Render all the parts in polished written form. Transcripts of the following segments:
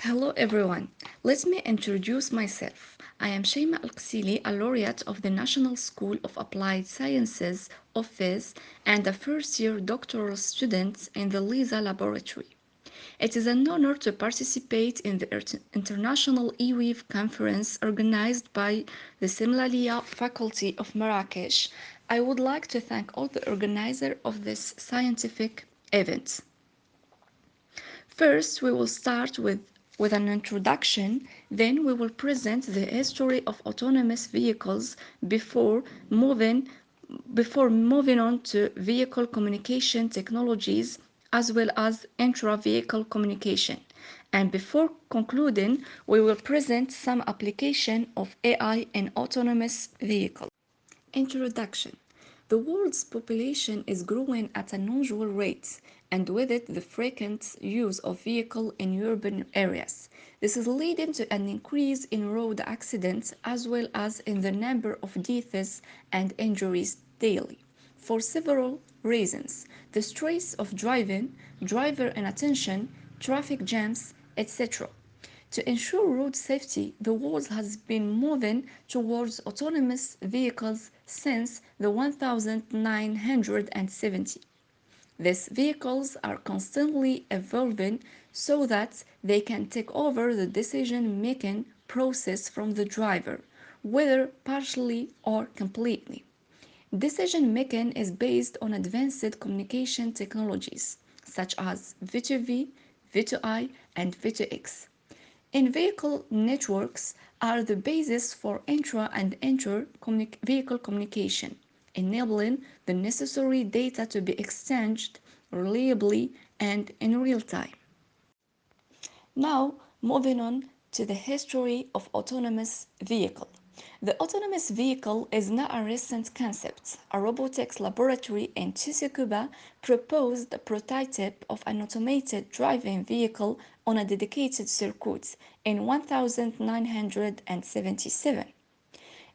Hello everyone. Let me introduce myself. I am Chaimae EL KSILI, a laureate of the National School of Applied Sciences Office and a first-year doctoral student in the LISA laboratory. It is an honor to participate in the International E-WAV conference organized by the Simlalia Faculty of Marrakesh. I would like to thank all the organizers of this scientific event. First, we will start with an introduction, then we will present the history of autonomous vehicles moving before moving on to vehicle communication technologies as well as intra-vehicle communication. And before concluding, we will present some application of AI in autonomous vehicles. Introduction. The world's population is growing at an unusual rate, and with it the frequent use of vehicles in urban areas. This is leading to an increase in road accidents as well as in the number of deaths and injuries daily. For several reasons, the stress of driving, driver inattention, traffic jams, etc. To ensure road safety, the world has been moving towards autonomous vehicles since the 1970s. These vehicles are constantly evolving so that they can take over the decision-making process from the driver, whether partially or completely. Decision making is based on advanced communication technologies such as V2V, V2I, and V2X. In-vehicle networks are the basis for intra and inter-vehicle communication, enabling the necessary data to be exchanged reliably and in real time. Now, moving on to the history of autonomous vehicle. The autonomous vehicle is not a recent concept. A robotics laboratory in Tsukuba proposed a prototype of an automated driving vehicle on a dedicated circuit in 1977.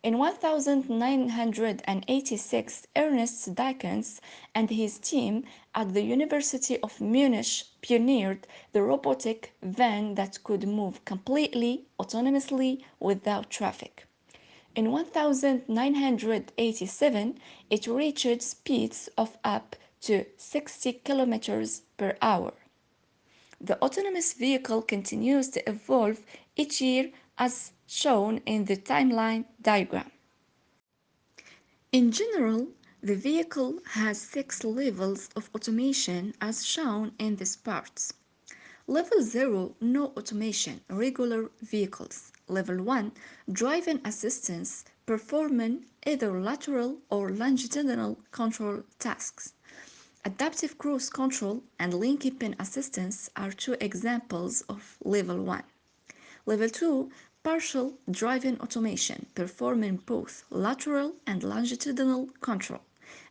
In 1986, Ernest Dykens and his team at the University of Munich pioneered the robotic van that could move completely autonomously without traffic. In 1987, it reached speeds of up to 60 kilometers per hour. The autonomous vehicle continues to evolve each year as shown in the timeline diagram. In general, the vehicle has 6 levels of automation as shown in these parts. Level 0, no automation, regular vehicles. Level 1, driving assistance, performing either lateral or longitudinal control tasks. Adaptive cruise control and lane keeping assistance are two examples of Level 1. Level 2, partial driving automation, performing both lateral and longitudinal control.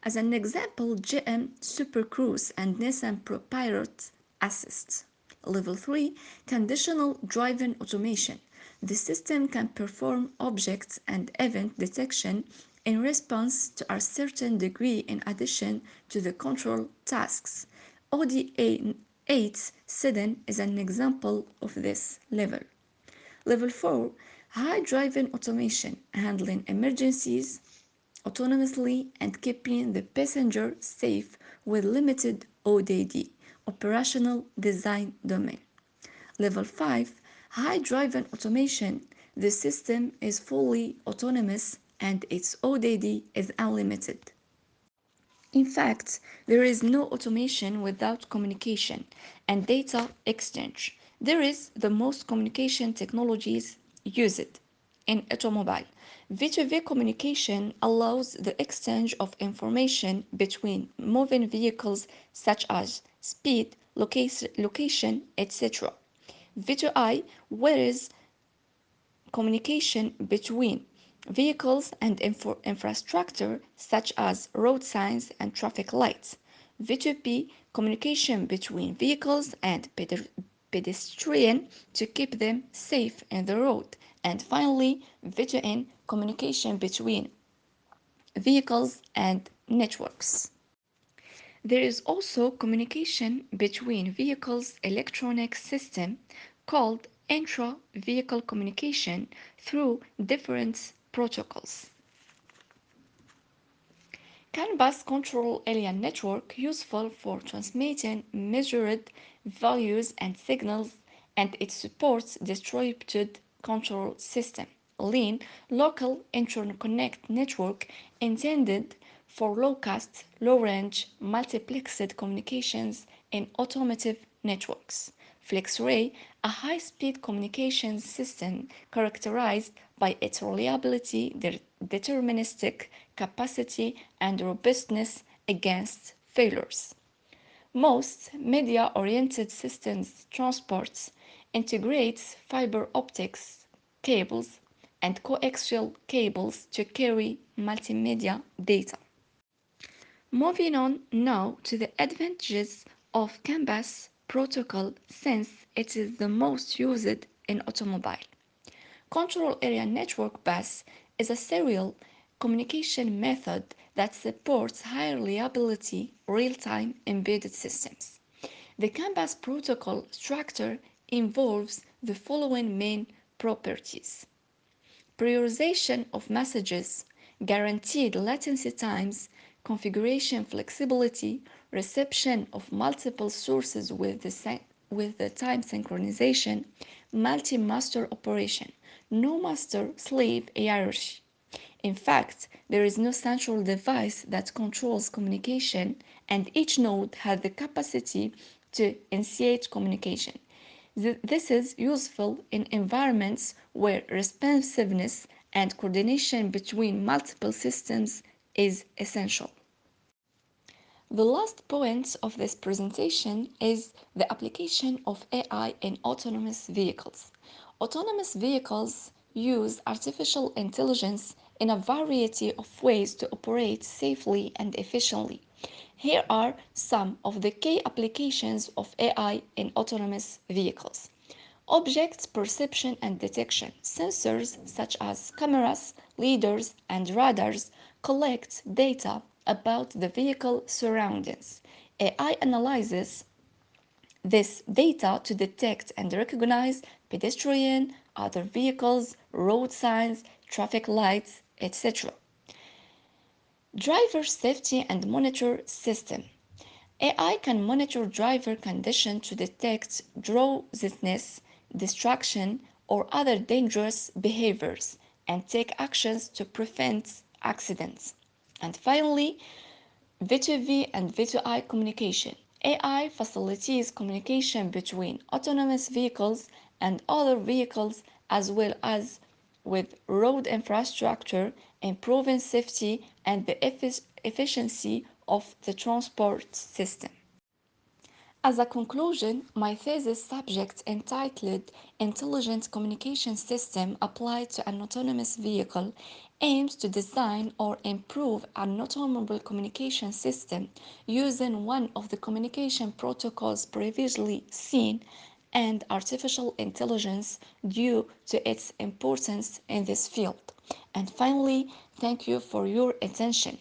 As an example, GM Super Cruise and Nissan ProPilot Assist. Level 3, conditional driving automation. The system can perform object and event detection in response to a certain degree in addition to the control tasks. ODA 8 sedan is an example of this level. Level 4, high driving automation, handling emergencies autonomously and keeping the passenger safe with limited ODD, operational design domain. Level 5, high driving automation, the system is fully autonomous and its ODD is unlimited. In fact, there is no automation without communication and data exchange. There is the most communication technologies used in automobile. V2V communication allows the exchange of information between moving vehicles such as speed, location, etc. V2I, whereas communication between vehicles and infrastructure such as road signs and traffic lights. V2P, communication between vehicles and pedestrians to keep them safe in the road. And finally, V2N, communication between vehicles and networks. There is also communication between vehicles' electronic system called intra-vehicle communication through different protocols. CAN bus control area network useful for transmitting measured values and signals, and it supports distributed control system lean local interconnect network intended for low cost low range multiplexed communications in automotive networks. FlexRay, a high-speed communications system characterized by its reliability, deterministic capacity, and robustness against failures. Most media-oriented systems transports integrates fiber optics cables and coaxial cables to carry multimedia data. Moving on now to the advantages of CAN bus protocol since it is the most used in automobile. Control Area Network Bus is a serial communication method that supports high reliability real-time embedded systems. The CAN bus protocol structure involves the following main properties: prioritization of messages, guaranteed latency times, configuration flexibility, reception of multiple sources with the time synchronization, multi-master operation, no master-slave hierarchy. In fact, there is no central device that controls communication, and each node has the capacity to initiate communication. This is useful in environments where responsiveness and coordination between multiple systems is essential. The last point of this presentation is the application of AI in autonomous vehicles. Autonomous vehicles use artificial intelligence in a variety of ways to operate safely and efficiently. Here are some of the key applications of AI in autonomous vehicles. Object perception and detection. Sensors such as cameras, lidars, and radars collect data about the vehicle surroundings. AI analyzes this data to detect and recognize pedestrian, other vehicles, road signs, traffic lights, etc. Driver safety and monitor system. AI can monitor driver condition to detect drowsiness, distraction, or other dangerous behaviors and take actions to prevent accidents. And finally, V2V and V2I communication. AI facilitates communication between autonomous vehicles and other vehicles as well as with road infrastructure, improving safety and the efficiency of the transport system. As a conclusion, my thesis subject entitled Intelligent Communication System Applied to an Autonomous Vehicle aims to design or improve an automobile communication system using one of the communication protocols previously seen and artificial intelligence due to its importance in this field. And finally, thank you for your attention.